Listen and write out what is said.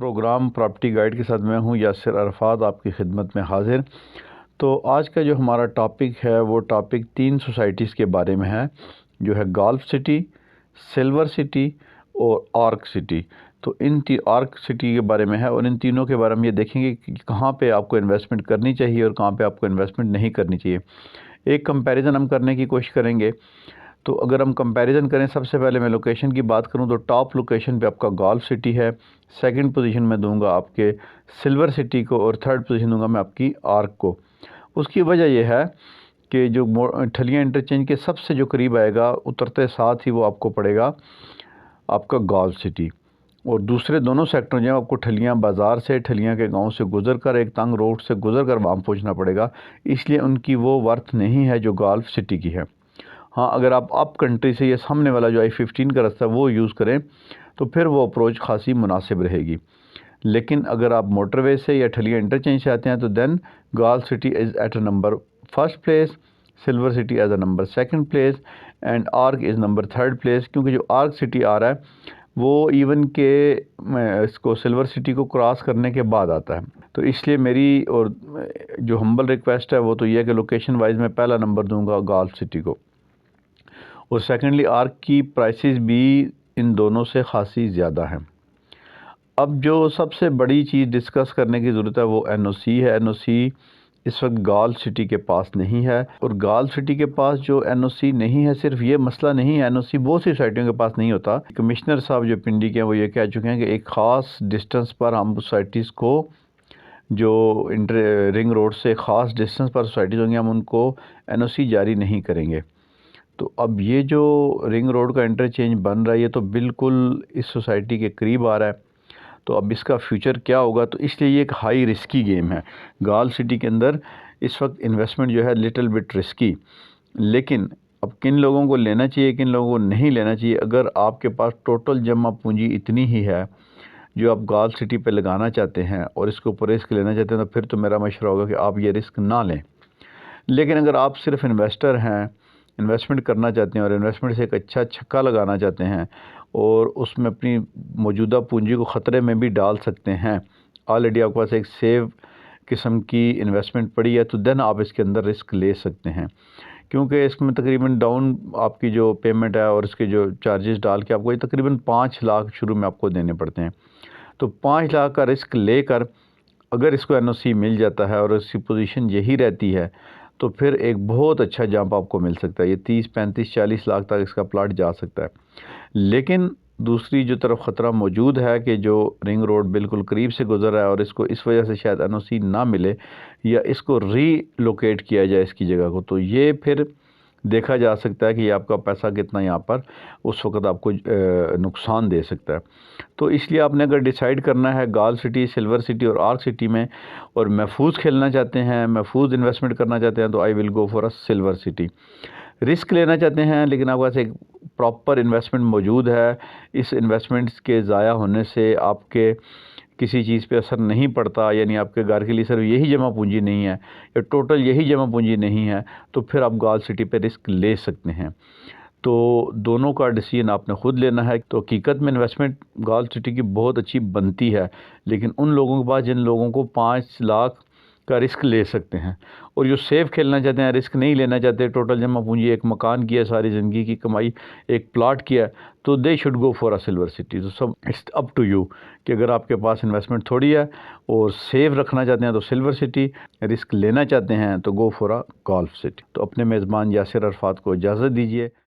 Programme property guide کے ساتھ میں ہوں یاسر عرفات آپ کی خدمت میں حاضر۔ تو آج کا جو ہمارا ٹاپک ہے وہ ٹاپک 3 سوسائٹیز کے بارے میں ہے، جو ہے گالف سٹی، سلور سٹی اور آرک سٹی۔ تو آرک سٹی کے بارے میں ہے اور ان تینوں کے بارے میں یہ دیکھیں گے کہ کہاں پہ آپ کو انویسٹمنٹ کرنی چاہیے اور کہاں پہ آپ کو انویسٹمنٹ نہیں کرنی چاہیے۔ ایک کمپیریزن ہم کرنے کی کوشش کریں گے۔ تو اگر ہم کمپیریزن کریں، سب سے پہلے میں لوکیشن کی بات کروں تو ٹاپ لوکیشن پہ آپ کا گالف سٹی ہے، سیکنڈ پوزیشن میں دوں گا آپ کے سلور سٹی کو اور تھرڈ پوزیشن دوں گا میں آپ کی آرک کو۔ اس کی وجہ یہ ہے کہ جو ٹھلیاں انٹرچینج کے سب سے جو قریب آئے گا، اترتے ساتھ ہی وہ آپ کو پڑے گا آپ کا گالف سٹی، اور دوسرے دونوں سیکٹر جو ہیں آپ کو ٹھلیاں بازار سے، ٹھلیاں کے گاؤں سے گزر کر، ایک تنگ روڈ سے گزر کر وہاں پہنچنا پڑے گا، اس لیے ان کی وہ ورتھ نہیں ہے جو گالف سٹی کی ہے۔ ہاں، اگر آپ اپ کنٹری سے یہ سامنے والا جو I-15 کا راستہ وہ یوز کریں تو پھر وہ اپروچ خاصی مناسب رہے گی، لیکن اگر آپ موٹر وے سے یا ٹھلیاں انٹرچینج سے آتے ہیں تو then golf city is at a number first place, silver city is a number second place and Ark is number third place, کیونکہ جو آرک سٹی آ رہا ہے وہ ایون کہ اس کو سلور سٹی کو کراس کرنے کے بعد آتا ہے۔ تو اس لیے میری اور جو ہمبل ریکویسٹ ہے وہ تو یہ ہے کہ لوکیشن وائز میں پہلا نمبر دوں گا گالف سٹی کو، اور سیکنڈلی آرک کی پرائسز بھی ان دونوں سے خاصی زیادہ ہیں۔ اب جو سب سے بڑی چیز ڈسکس کرنے کی ضرورت ہے وہ NOC ہے۔ NOC اس وقت گالف سٹی کے پاس نہیں ہے، اور گالف سٹی کے پاس جو NOC نہیں ہے، صرف یہ مسئلہ نہیں ہے، NOC بہت سی سوسائٹیوں کے پاس نہیں ہوتا۔ کمشنر صاحب جو پنڈی کے ہیں وہ یہ کہہ چکے ہیں کہ ایک خاص ڈسٹنس پر ہم سوسائٹیز کو، جو رنگ روڈ سے خاص ڈسٹنس پر سوسائٹیز ہوں گی، ہم ان کو NOC جاری نہیں کریں گے۔ تو اب یہ جو رنگ روڈ کا انٹرچینج بن رہا ہے یہ تو بالکل اس سوسائٹی کے قریب آ رہا ہے، تو اب اس کا فیوچر کیا ہوگا؟ تو اس لیے یہ ایک ہائی رسکی گیم ہے۔ گالف سٹی کے اندر اس وقت انویسٹمنٹ جو ہے لٹل بٹ رسکی، لیکن اب کن لوگوں کو لینا چاہیے، کن لوگوں کو نہیں لینا چاہیے؟ اگر آپ کے پاس ٹوٹل جمع پونجی اتنی ہی ہے جو آپ گالف سٹی پہ لگانا چاہتے ہیں اور اس کے اوپر رسک لینا چاہتے ہیں، تو پھر تو میرا مشورہ ہوگا کہ آپ یہ رسک نہ لیں۔ لیکن اگر آپ صرف انویسٹر ہیں، انویسٹمنٹ کرنا چاہتے ہیں اور انویسٹمنٹ سے ایک اچھا چھکا لگانا چاہتے ہیں اور اس میں اپنی موجودہ پونجی کو خطرے میں بھی ڈال سکتے ہیں، آلریڈی آپ کے پاس ایک سیو قسم کی انویسٹمنٹ پڑی ہے، تو دین آپ اس کے اندر رسک لے سکتے ہیں، کیونکہ اس میں تقریباً ڈاؤن آپ کی جو پیمنٹ ہے اور اس کے جو چارجز ڈال کے آپ کو یہ تقریباً 5 لاکھ شروع میں آپ کو دینے پڑتے ہیں۔ تو 5 لاکھ کا رسک لے کر اگر اس کو NOC مل جاتا ہے اور اس کی پوزیشن یہی رہتی ہے تو پھر ایک بہت اچھا جمپ آپ کو مل سکتا ہے، یہ 30 35 40 لاکھ تک اس کا پلاٹ جا سکتا ہے۔ لیکن دوسری جو طرف خطرہ موجود ہے کہ جو رنگ روڈ بالکل قریب سے گزر رہا ہے اور اس کو اس وجہ سے شاید NOC نہ ملے یا اس کو ری لوکیٹ کیا جائے اس کی جگہ کو، تو یہ پھر دیکھا جا سکتا ہے کہ یہ آپ کا پیسہ کتنا یہاں پر اس وقت آپ کو نقصان دے سکتا ہے۔ تو اس لیے آپ نے اگر ڈیسائیڈ کرنا ہے گالف سٹی، سلور سٹی اور آرک سٹی میں، اور محفوظ کھیلنا چاہتے ہیں، محفوظ انویسٹمنٹ کرنا چاہتے ہیں، تو I will go for a silver city. Risk لینا چاہتے ہیں لیکن آپ کے پاس ایک پراپر انویسٹمنٹ موجود ہے، اس انویسٹمنٹس کے ضائع ہونے سے آپ کے کسی چیز پہ اثر نہیں پڑتا، یعنی آپ کے گھر کے لیے صرف یہی جمع پونجی نہیں ہے یا ٹوٹل یہی جمع پونجی نہیں ہے، تو پھر آپ گالف سٹی پہ رسک لے سکتے ہیں۔ تو دونوں کا ڈیسیژن آپ نے خود لینا ہے۔ تو حقیقت میں انویسٹمنٹ گالف سٹی کی بہت اچھی بنتی ہے، لیکن ان لوگوں کے پاس جن لوگوں کو 5 لاکھ کا رسک لے سکتے ہیں، اور جو سیف کھیلنا چاہتے ہیں، رسک نہیں لینا چاہتے، ٹوٹل جمع پونجی ایک مکان کی ہے، ساری زندگی کی کمائی ایک پلاٹ کی ہے، تو they should go for a silver city. تو سب اٹس اپ ٹو یو کہ اگر آپ کے پاس انویسٹمنٹ تھوڑی ہے اور سیف رکھنا چاہتے ہیں تو سلور سٹی، رسک لینا چاہتے ہیں تو گو فار اے گالف سٹی۔ تو اپنے میزبان یاسر عرفات کو اجازت دیجیے۔